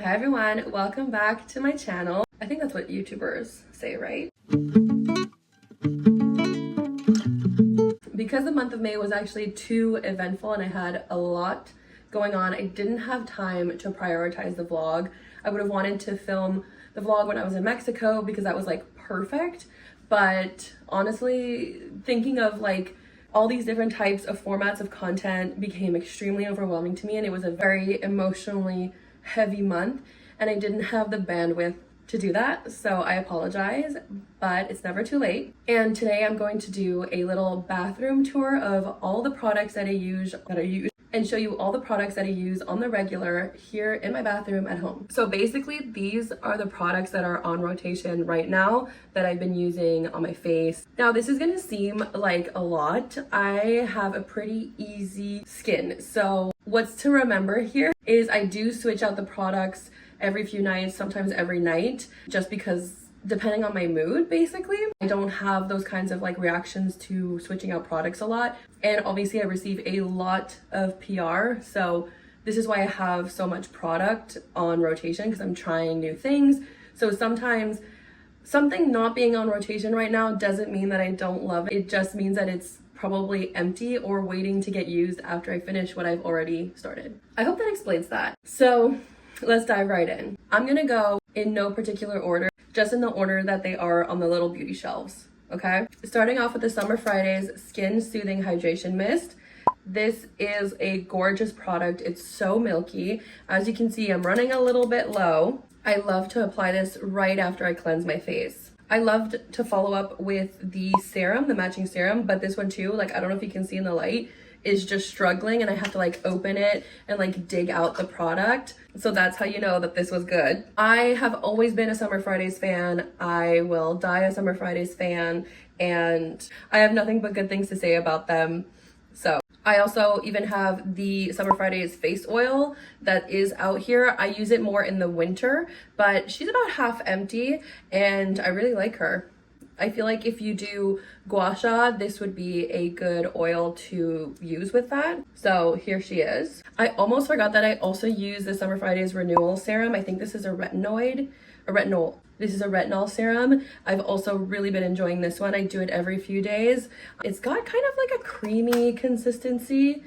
Hi everyone, welcome back to my channel. I think that's what YouTubers say, right? Because the month of May was actually too eventful and I had a lot going on, I didn't have time to prioritize the vlog. I would have wanted to film the vlog when I was in Mexico because that was like perfect. But honestly, thinking of like all these different types of formats of content became extremely overwhelming to me, and it was a very emotionally heavy month and I didn't have the bandwidth to do that, so I apologize, but it's never too late. And today I'm going to do a little bathroom tour of all the products that I use and show you all the products that I use on the regular here in my bathroom at home. So basically these are the products that are on rotation right now that I've been using on my face. Now this is gonna seem like a lot. I have a pretty easy skin, so what's to remember here is I do switch out the products every few nights, sometimes every night, just because depending on my mood, basically. I don't have those kinds of like reactions to switching out products a lot. And obviously I receive a lot of PR. So this is why I have so much product on rotation, because I'm trying new things. So sometimes something not being on rotation right now doesn't mean that I don't love it. It just means that it's probably empty or waiting to get used after I finish what I've already started. I hope that explains that. So let's dive right in. I'm gonna go in no particular order, just in the order that they are on the little beauty shelves, okay? Starting off with the Summer Fridays Skin Soothing Hydration Mist. This is a gorgeous product. It's so milky. As you can see, I'm running a little bit low. I love to apply this right after I cleanse my face. I loved to follow up with the serum, the matching serum, but this one too, like I don't know if you can see in the light, is just struggling and I have to like open it and like dig out the product. So that's how you know that this was good. I have always been a Summer Fridays fan. I will die a Summer Fridays fan, and I have nothing but good things to say about them. So I also even have the Summer Fridays face oil that is out here. I use it more in the winter, but she's about half empty and I really like her. I feel like if you do gua sha, this would be a good oil to use with that. So here she is. I almost forgot that I also use the Summer Fridays Renewal Serum. I think this is a retinol. This is a retinol serum. I've also really been enjoying this one. I do it every few days. It's got kind of like a creamy consistency.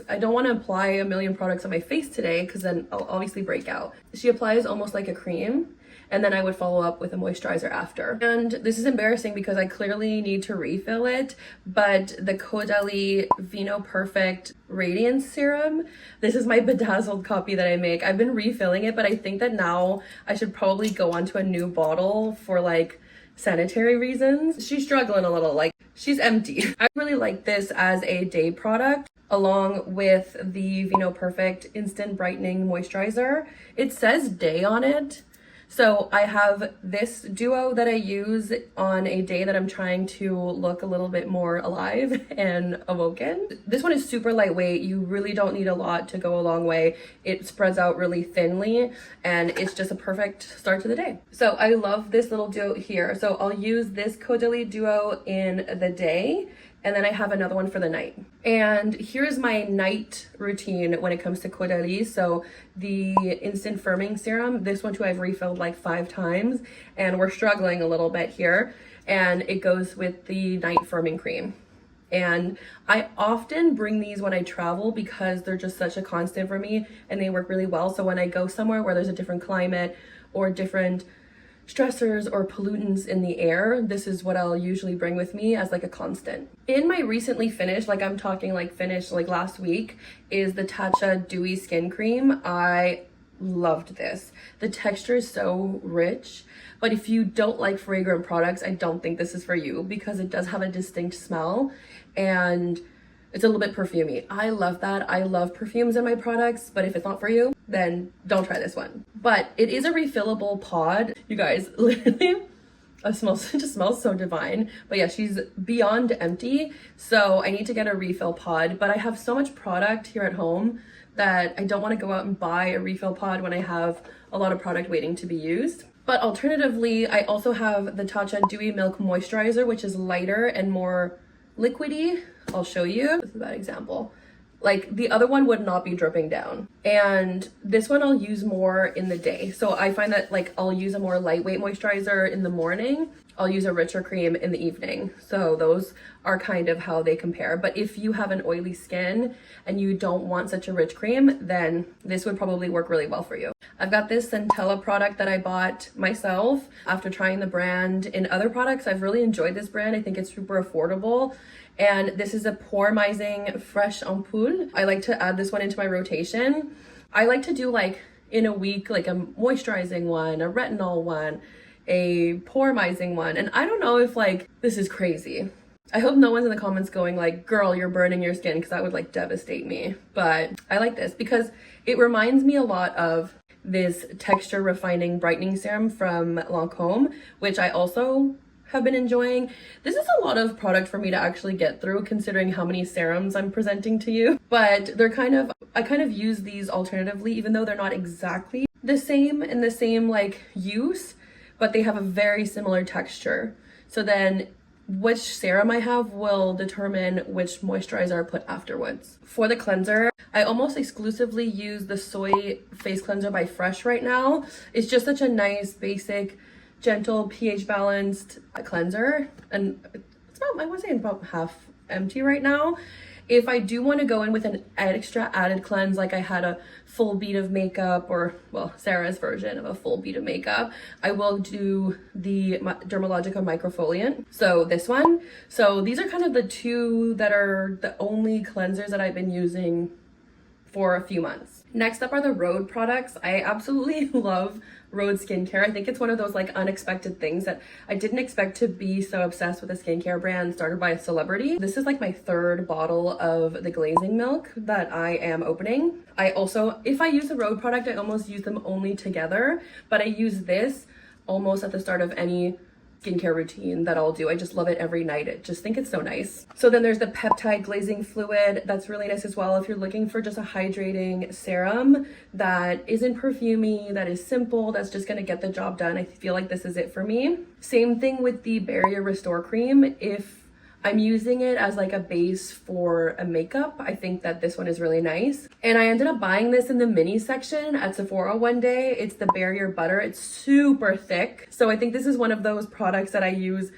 I don't want to apply a million products on my face today because then I'll obviously break out. She applies almost like a cream, and then I would follow up with a moisturizer after. And this is embarrassing because I clearly need to refill it, but the CAUDALIE Vinoperfect Radiance Serum, this is my bedazzled copy that I make. I've been refilling it, but I think that now I should probably go onto a new bottle for like sanitary reasons. She's struggling a little, like she's empty. I really like this as a day product, along with the Vinoperfect Instant Brightening Moisturizer. It says day on it. So I have this duo that I use on a day that I'm trying to look a little bit more alive and awoken. This one is super lightweight. You really don't need a lot to go a long way. It spreads out really thinly and it's just a perfect start to the day. So I love this little duo here. So I'll use this CAUDALIE duo in the day, and then I have another one for the night. And here's my night routine when it comes to CAUDALIE. So the Instant Firming Serum, this one too I've refilled like 5 times, and we're struggling a little bit here. And it goes with the Night Firming Cream. And I often bring these when I travel because they're just such a constant for me and they work really well. So when I go somewhere where there's a different climate or different stressors or pollutants in the air, this is what I'll usually bring with me as like a constant. In my recently finished, like I'm talking like finished like last week, is the TATCHA Dewy Skin Cream. I loved this. The texture is so rich, but if you don't like fragrant products, I don't think this is for you because it does have a distinct smell and it's a little bit perfumey. I love that. I love perfumes in my products, but if it's not for you, then don't try this one. But it is a refillable pod. You guys, literally, it just smells so divine. But yeah, she's beyond empty. So I need to get a refill pod, but I have so much product here at home that I don't want to go out and buy a refill pod when I have a lot of product waiting to be used. But alternatively, I also have the TATCHA Dewy Milk Moisturizer, which is lighter and more liquidy. I'll show you. This is that example. Like the other one would not be dripping down. And this one I'll use more in the day. So I find that like I'll use a more lightweight moisturizer in the morning. I'll use a richer cream in the evening. So those are kind of how they compare. But if you have an oily skin and you don't want such a rich cream, then this would probably work really well for you. I've got this Centella product that I bought myself after trying the brand in other products. I've really enjoyed this brand. I think it's super affordable. And this is a Poremizing Fresh Ampoule. I like to add this one into my rotation. I like to do like in a week, like a moisturizing one, a retinol one, a Poremizing one. And I don't know if like this is crazy. I hope no one's in the comments going like, girl, you're burning your skin, because that would like devastate me. But I like this because it reminds me a lot of this texture refining brightening serum from LANCôME, which I also have been enjoying. This is a lot of product for me to actually get through considering how many serums I'm presenting to you, but they're I kind of use these alternatively, even though they're not exactly the same in the same like use, but they have a very similar texture. So then which serum I have will determine which moisturizer I put afterwards. For the cleanser, I almost exclusively use the Soy Face Cleanser by Fresh right now. It's just such a nice, basic, gentle, pH balanced cleanser, and it's about, I want to say about half empty right now. If I do want to go in with an extra added cleanse, like I had a full bead of makeup, or well, Sarah's version of a full bead of makeup, I will do the Dermalogica Microfoliant. So this one. So these are kind of the two that are the only cleansers that I've been using for a few months. Next up are the RHODE products. I absolutely love RHODE skincare. I think it's one of those like unexpected things that I didn't expect to be so obsessed with a skincare brand started by a celebrity. This is like my third bottle of the glazing milk that I am opening. I also, if I use a RHODE product, I almost use them only together, but I use this almost at the start of any skincare routine that I'll do. I just love it every night. I just think it's so nice. So then there's the Peptide glazing fluid. That's really nice as well if you're looking for just a hydrating serum that isn't perfumey, that is simple, that's just gonna get the job done. I feel like this is it for me. Same thing with the Barrier Restore Cream. If I'm using it as like a base for a makeup, I think that this one is really nice. And I ended up buying this in the mini section at Sephora one day. It's the Barrier Butter. It's super thick. So I think this is one of those products that I use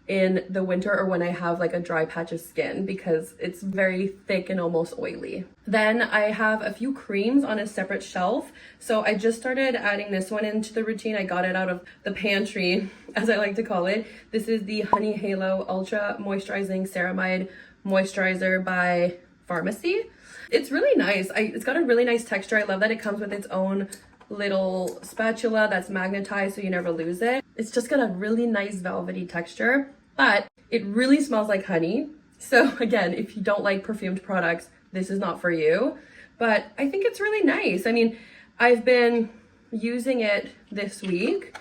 in the winter or when I have like a dry patch of skin, because it's very thick and almost oily. Then I have a few creams on a separate shelf. So I just started adding this one into the routine. I got it out of the pantry, as I like to call it. This is the Honey Halo Ultra Moisturizing Ceramide Moisturizer by Pharmacy. It's really nice. It's got a really nice texture. I love that it comes with its own little spatula that's magnetized so you never lose it. It's just got a really nice velvety texture, but it really smells like honey. So again, if you don't like perfumed products, this is not for you, but I think it's really nice. I mean, I've been using it this week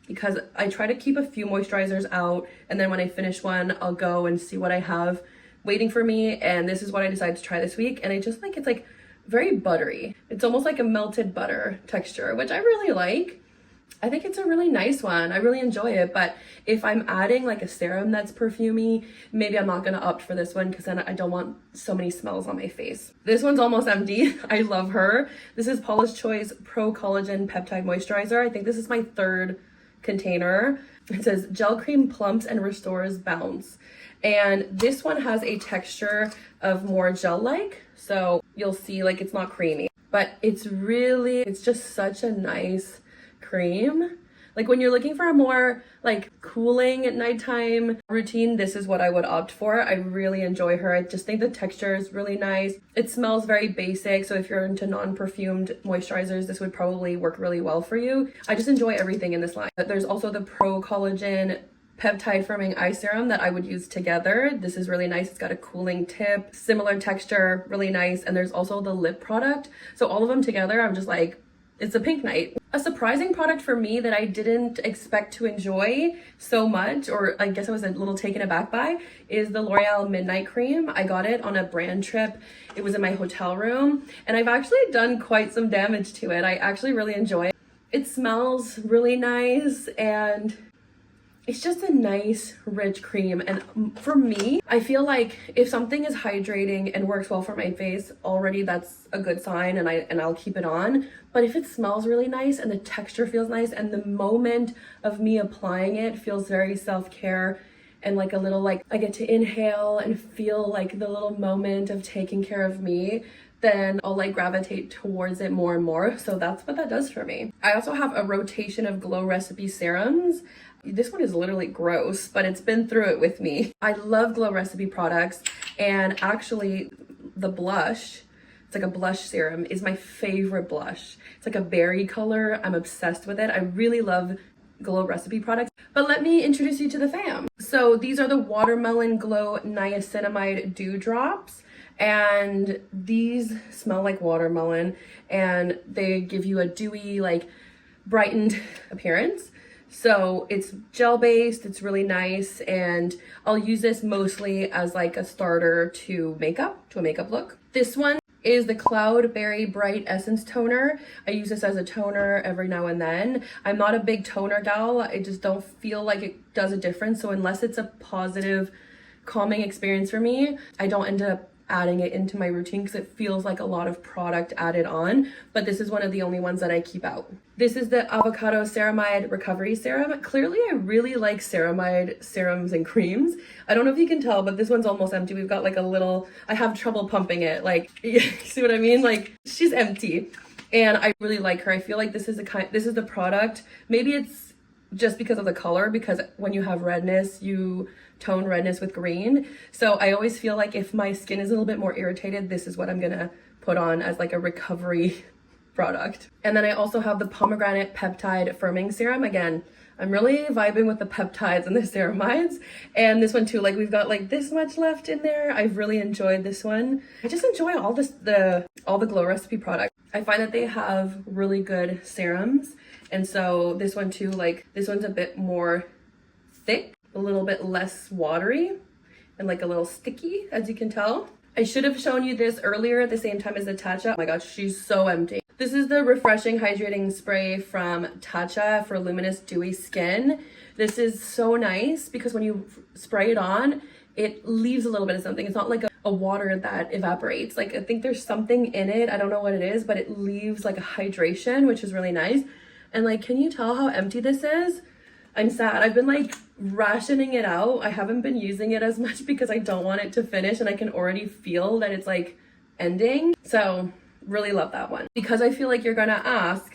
because I try to keep a few moisturizers out, and then when I finish one, I'll go and see what I have waiting for me, and this is what I decided to try this week. And I just think it's like very buttery. It's almost like a melted butter texture, which I really like. I think it's a really nice one. I really enjoy it. But if I'm adding like a serum that's perfumey, maybe I'm not gonna opt for this one because then I don't want so many smells on my face. This one's almost empty. I love her. This is Paula's Choice Pro Collagen Peptide Moisturizer. I think this is my third container. It says gel cream plumps and restores bounce. And this one has a texture of more gel-like. So you'll see like it's not creamy, but it's just such a nice cream. Like when you're looking for a more like cooling at nighttime routine, this is what I would opt for. I really enjoy her. I just think the texture is really nice. It smells very basic. So if you're into non-perfumed moisturizers, this would probably work really well for you. I just enjoy everything in this line. There's also the Pro Collagen Peptide Firming Eye Serum that I would use together. This is really nice. It's got a cooling tip, similar texture, really nice. And there's also the lip product. So all of them together, I'm just like, it's a pink night. A surprising product for me that I didn't expect to enjoy so much, or I guess I was a little taken aback by, is the L'Oreal Midnight Cream. I got it on a brand trip. It was in my hotel room, and I've actually done quite some damage to it. I actually really enjoy it. It smells really nice, and it's just a nice rich cream. And for me, I feel like if something is hydrating and works well for my face already, that's a good sign, and I'll keep it on. But if it smells really nice and the texture feels nice and the moment of me applying it feels very self-care and like a little, like I get to inhale and feel like the little moment of taking care of me, then I'll like gravitate towards it more and more. So that's what that does for me. I also have a rotation of Glow Recipe serums. This one is literally gross, but it's been through it with me. I love Glow Recipe products, and actually the blush, it's like a blush serum, is my favorite blush. It's like a berry color. I'm obsessed with it. I really love Glow Recipe products. But let me introduce you to the fam. So these are the Watermelon Glow Niacinamide Dewdrops. And these smell like watermelon, and they give you a dewy, like brightened appearance. So it's gel based, it's really nice, and I'll use this mostly as like a starter to a makeup look. This one is the Cloudberry Bright Essence Toner. I use this as a toner every now and then. I'm not a big toner gal. I just don't feel like it does a difference. So unless it's a positive, calming experience for me, I don't end up adding it into my routine because it feels like a lot of product added on, but this is one of the only ones that I keep out. This is the Avocado Ceramide Recovery Serum. Clearly, I really like ceramide serums and creams. I don't know if you can tell, but this one's almost empty. We've got like a little, I have trouble pumping it. Like, see what I mean? Like, she's empty. And I really like her. I feel like this is the product. Maybe it's just because of the color, because when you have redness, you tone redness with green. So I always feel like if my skin is a little bit more irritated, this is what I'm gonna put on as like a recovery product. And then I also have the Pomegranate Peptide Firming Serum. Again, I'm really vibing with the peptides and the ceramides. And this one too, like we've got like this much left in there. I've really enjoyed this one. I just enjoy all the Glow Recipe products. I find that they have really good serums. And so this one too, like this one's a bit more thick, a little bit less watery, and like a little sticky, as you can tell. I should have shown you this earlier at the same time as the TATCHA. Oh my gosh, she's so empty. This is the Refreshing Hydrating Spray from TATCHA for Luminous Dewy Skin. This is so nice because when you spray it on, it leaves a little bit of something. It's not like a water that evaporates. Like I think there's something in it, I don't know what it is, but it leaves like a hydration, which is really nice. And like, can you tell how empty this is? I'm sad. I've been like rationing it out. I haven't been using it as much because I don't want it to finish, and I can already feel that it's like ending. So really love that one. Because I feel like you're gonna ask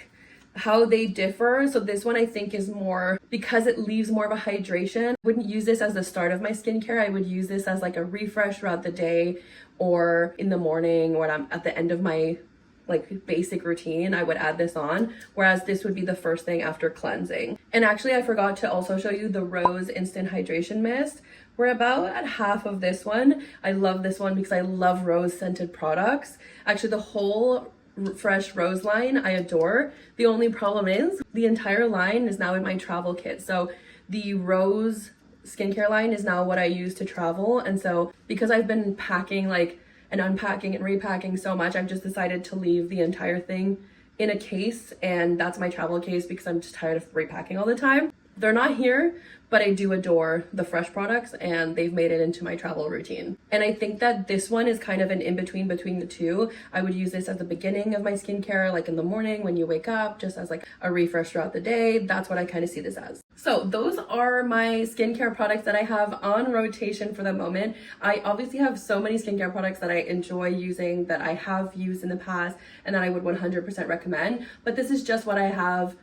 how they differ. So this one I think is more, because it leaves more of a hydration. I wouldn't use this as the start of my skincare. I would use this as like a refresh throughout the day, or in the morning when I'm at the end of my like basic routine, I would add this on, whereas this would be the first thing after cleansing. And actually I forgot to also show you the Rose Instant Hydration Mist. We're about at half of this one. I love this one because I love rose scented products. Actually the whole Fresh Rose line I adore. The only problem is the entire line is now in my travel kit. So the Rose skincare line is now what I use to travel. And so because I've been packing like and unpacking and repacking so much, I've just decided to leave the entire thing in a case, and that's my travel case because I'm just tired of repacking all the time. They're not here, but I do adore the Fresh products, and they've made it into my travel routine. And I think that this one is kind of an in-between between the two. I would use this at the beginning of my skincare, like in the morning when you wake up, just as like a refresh throughout the day. That's what I kind of see this as. So those are my skincare products that I have on rotation for the moment. I obviously have so many skincare products that I enjoy using, that I have used in the past, and that I would 100% recommend. But this is just what I have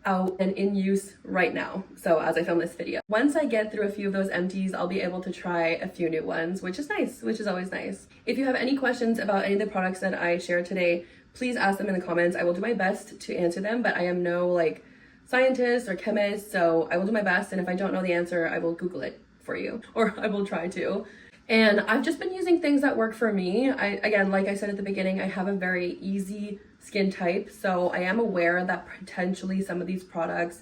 out and in use right now, so as I film this video. Once I get through a few of those empties, I'll be able to try a few new ones, which is nice, which is always nice. If you have any questions about any of the products that I shared today, please ask them in the comments. I will do my best to answer them, but I am no like scientist or chemist, so I will do my best, and if I don't know the answer, I will Google it for you, or I will try to. And I've just been using things that work for me. Again, like I said at the beginning, I have a very easy skin type, so I am aware that potentially some of these products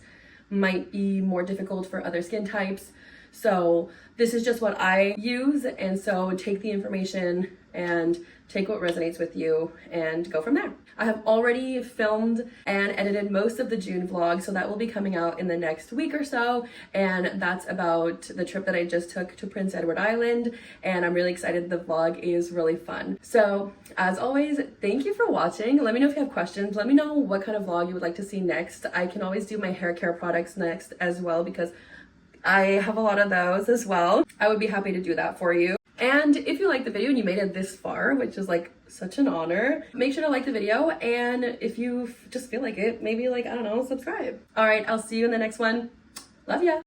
might be more difficult for other skin types. So this is just what I use, and so take the information and take what resonates with you and go from there. I have already filmed and edited most of the June vlog, so that will be coming out in the next week or so, and that's about the trip that I just took to Prince Edward Island, and I'm really excited. The vlog is really fun. So as always, thank you for watching. Let me know if you have questions. Let me know what kind of vlog you would like to see next. I can always do my hair care products next as well, because I have a lot of those as well. I would be happy to do that for you. And if you liked the video and you made it this far, which is like such an honor, make sure to like the video. And if you just feel like it, maybe like, I don't know, subscribe. All right, I'll see you in the next one. Love ya.